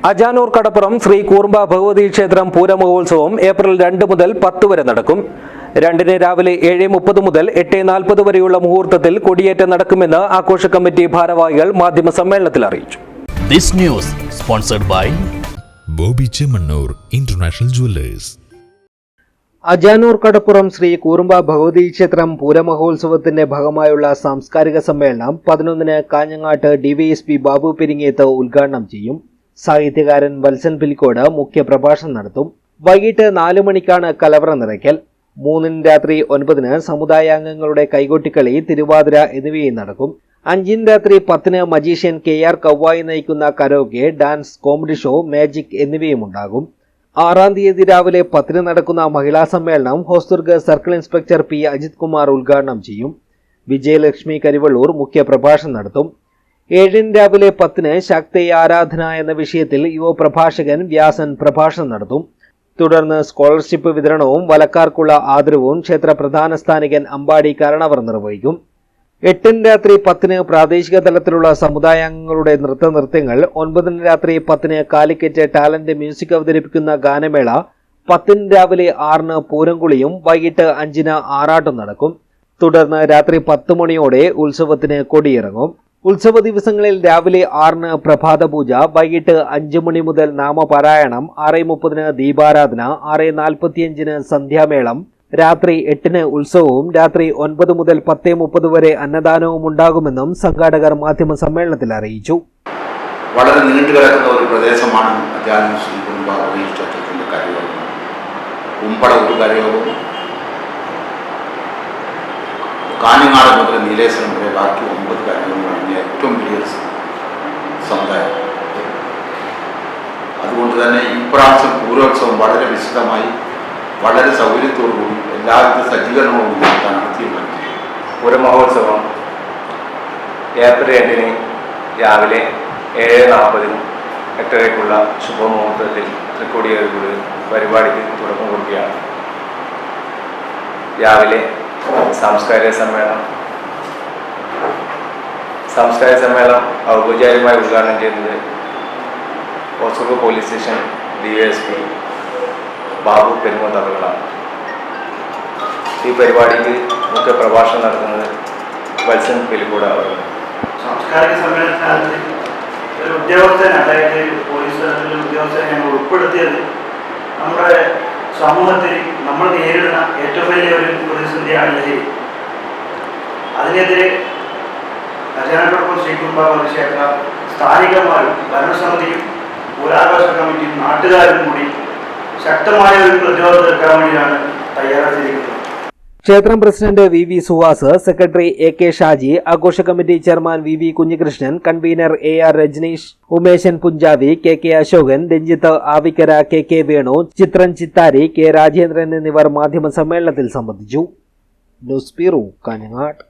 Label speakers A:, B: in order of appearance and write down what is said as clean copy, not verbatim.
A: അജാനൂർ കടപ്പുറം ശ്രീ കൂർമ്പ ഭഗവതി ക്ഷേത്രം പൂരമഹോത്സവം ഏപ്രിൽ 2 മുതൽ 10 വരെ നടക്കും. 2 രാവിലെ 7:30 മുതൽ 8:40 വരെയുള്ള മുഹൂർത്തത്തിൽ കൊടിയേറ്റം നടക്കുമെന്ന് ആഘോഷ കമ്മിറ്റി ഭാരവാഹികൾ മാധ്യമ സമ്മേളനത്തിൽ അറിയിച്ചു.
B: This news sponsored by
C: Boby Chemmanur international jewellers.
A: Ajanur Kadappuram Shri Koormba Bhagavathi ക്ഷേത്രം പൂരമഹോത്സവത്തിന്റെ ഭാഗമായുള്ള സാംസ്കാരിക സമ്മേളനം 11-ന് കാഞ്ഞങ്ങാട്ട് ഡിവൈഎസ്പി ബാബു പെരിങ്ങേത്ത് ഉദ്ഘാടനം ചെയ്യും. സാഹിത്യകാരൻ വത്സൻ പിലിക്കോട് മുഖ്യ പ്രഭാഷണം നടത്തും. വൈകിട്ട് 4 മണിക്കാണ് കലവറ നിറയ്ക്കൽ. 3-ന് രാത്രി 9-ന് സമുദായാംഗങ്ങളുടെ കൈകൊട്ടിക്കളി, തിരുവാതിര എന്നിവയും നടക്കും. 5-ന് രാത്രി 10-ന് മജീഷ്യൻ KR കവ്വായി നയിക്കുന്ന karaoke, dance, comedy show, magic എന്നിവയും ഉണ്ടാകും. 6-ാം തീയതി രാവിലെ 10-ന് നടക്കുന്ന മഹിളാ സമ്മേളനം Hosdurg circle inspector P. Ajith Kumar ഉദ്ഘാടനം ചെയ്യും. വിജയലക്ഷ്മി കരിവള്ളൂർ മുഖ്യ പ്രഭാഷണം നടത്തും. 7-ന് രാവിലെ 10-ന് ശക്തി ആരാധന എന്ന വിഷയത്തിൽ യുവ പ്രഭാഷകൻ വ്യാസൻ പ്രഭാഷണം നടത്തും. തുടർന്ന് സ്കോളർഷിപ്പ് വിതരണവും വലക്കാർക്കുള്ള ആദരവും ക്ഷേത്ര പ്രധാന സ്ഥാനികൻ അമ്പാടി കരണവർ നിർവഹിക്കും. 8-ന് രാത്രി 10-ന് പ്രാദേശിക തലത്തിലുള്ള സമുദായാംഗങ്ങളുടെ നൃത്തങ്ങൾ, 9-ന് രാത്രി 10-ന് കാലിക്കറ്റ് ടാലന്റ് മ്യൂസിക് അവതരിപ്പിക്കുന്ന ഗാനമേള, 10-ന് രാവിലെ 6-ന് പൂരംകുളിയും വൈകിട്ട് 5-ന് ആറാട്ടും നടക്കും. തുടർന്ന് രാത്രി 10 മണിയോടെ ഉത്സവത്തിന് കൊടിയിറങ്ങും. ഉത്സവ ദിവസങ്ങളിൽ രാവിലെ 6-ന് പ്രഭാത പൂജ, വൈകിട്ട് 5 മണി മുതൽ നാമപാരായണം, 6:30-ന് ദീപാരാധന, 6:45-ന് സന്ധ്യാമേളം, രാത്രി 8-ന് ഉത്സവവും രാത്രി 9 മുതൽ 10:30 വരെ അന്നദാനവും ഉണ്ടാകുമെന്നും സംഘാടകർ മാധ്യമ സമ്മേളനത്തിൽ അറിയിച്ചു.
D: വളരെ നീണ്ടുകിടക്കുന്ന ഒരു പ്രദേശമാണ് അജാനൂർ ശ്രീ കൂർമ്പ ഭഗവതി ക്ഷേത്രത്തിന്റെ കരയോഗം. കുമ്പളൂർ കരയോഗം കാഞ്ഞങ്ങാട് മുതൽ നീലേശ്വരം വരെ ബാക്കി 9 കരയോഗങ്ങളാണ് ഏറ്റവും വലിയ സമുദായം. അതുകൊണ്ട് തന്നെ ഇപ്രാവശ്യം പൂരോത്സവം വളരെ വിശദമായി, വളരെ സൗകര്യത്തോടുകൂടി, എല്ലാവിധ സജ്ജീകരണങ്ങളും നടത്തിയിട്ടുണ്ട്.
E: പൂരമഹോത്സവം ഏപ്രിൽ 2-ന് രാവിലെ 7:40-നും 8:30-ക്കുള്ള ശുഭമുഹൂർത്തത്തിൽ തൃക്കൊടിയേറുകൂടി പരിപാടിക്ക് തുടക്കം കൊടുക്കുകയാണ്. രാവിലെ സാംസ്കാരിക സമ്മേളനം ഔപചാരികമായി ഉദ്ഘാടനം ചെയ്യുന്നത് Hosdurg police station DSP Babu Peringoth അവர்களാണ്. ഈ പരിപാടിക്ക് മുഖ്യ പ്രഭാഷണം നടത്തുന്നത് വത്സൻ പിലിക്കോട് അവർ.
F: സാംസ്കാരിക സമ്മേളനത്തിൽ ഒരു ഉദ്യോഗസ്ഥൻ, അതായത് പോലീസ് തലത്തിലുള്ള ഉദ്യോഗസ്ഥനെ ഞങ്ങൾ ഉൾപ്പെടുത്തിയത് നമ്മുടെ സമൂഹത്തിൽ നമ്മൾ നേരിടുന്ന ഏറ്റവും വലിയൊരു പ്രതിസന്ധിയാണ് ലഹരി. അതിനെതിരെ അജാനൂർ ശ്രീ കൂർമ്പ ഭഗവതി ക്ഷേത്ര സ്ഥാനികന്മാരും ഭരണസമിതിയും പൂരാഘോഷ കമ്മിറ്റിയും നാട്ടുകാരും കൂടി ശക്തമായ ഒരു പ്രതിരോധം തീർക്കാൻ വേണ്ടിയാണ് തയ്യാറാക്കിയിരിക്കുന്നത്.
A: ക്ഷേത്രം president VV Suhas, secretary AK Shaji, ആഘോഷ committee chairman VV Kunhikrishnan, convener AR Rajaneesh, Umeshan Punchavi, KK Ashokan, Ranjith Avikkara, KK Venu, Chithran Chithari, K Rajendran എന്നിവർ മാധ്യമ സമ്മേളനത്തിൽ സംബന്ധിച്ചു. News bureau, Kanhangad.